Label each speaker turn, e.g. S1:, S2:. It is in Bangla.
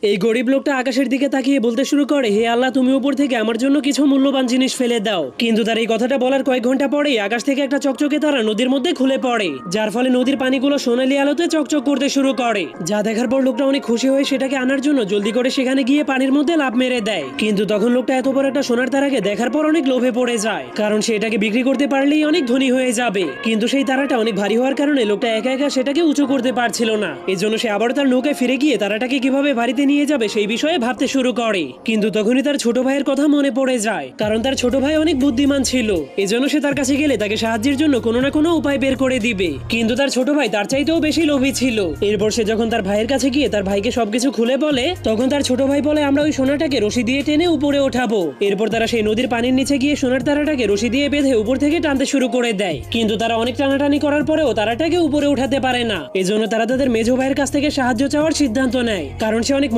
S1: এই গরিব লোকটা আকাশের দিকে তাকিয়ে বলতে শুরু করে, হে আল্লাহ, তুমি উপর থেকে আমার জন্য কিছু মূল্যবান জিনিস ফেলে দাও। কিন্তু তার এই কথাটা বলার কয়েক ঘন্টা পরেই আকাশ থেকে একটা চকচকে তারা নদীর মধ্যে খুলে পড়ে, যার ফলে নদীর পানিগুলো সোনালী আলোতে চকচক করতে শুরু করে। যা দেখার পর লোকটা অনেক খুশি হয়ে সেটাকে আনার জন্য জলদি করে সেখানে গিয়ে পানির মধ্যে লাফ মেরে দেয়। কিন্তু তখন লোকটা এত বড় একটা সোনার তারাকে দেখার পর অনেক লোভে পড়ে যায়, কারণ সেটাকে বিক্রি করতে পারলেই অনেক ধনী হয়ে যাবে। কিন্তু সেই তারাটা অনেক ভারী হওয়ার কারণে লোকটা একা একা সেটাকে উঁচু করতে পারছিল না। এর জন্য সে আবার তার নৌকায় ফিরে গিয়ে তারাটাকে কিভাবে বাড়িতে নিয়ে যাবে সেই বিষয়ে ভাবতে শুরু করে। কিন্তু তখনই তার ছোট ভাইয়ের কথা মনে পড়ে যায়, কারণ তার ছোট ভাই অনেক বুদ্ধিমান ছিল। এজন্য সে তার কাছে গেলে তাকে সাহায্যের জন্য কোনো না কোনো উপায় বের করে দিবে। কিন্তু তার ছোট ভাই তার চাইতেও বেশি লোভী ছিল। এরপর সে যখন তার ভাইয়ের কাছে গিয়ে তার ভাইকে সবকিছু খুলে বলে, তখন তার ছোট ভাই বলে, আমরা ওই সোনাটাকে রশি দিয়ে টেনে উপরে ওঠাবো। এরপর তারা সেই নদীর পানির নিচে গিয়ে সোনার তারাটাকে রশি দিয়ে বেঁধে উপর থেকে টানতে শুরু করে দেয়। কিন্তু তারা অনেক টানাটানি করার পরেও তারাটাকে উপরে উঠাতে পারে না। এজন্য তারা তাদের মেজো ভাইয়ের কাছ থেকে সাহায্য চাওয়ার সিদ্ধান্ত নেয়, কারণ সে অনেক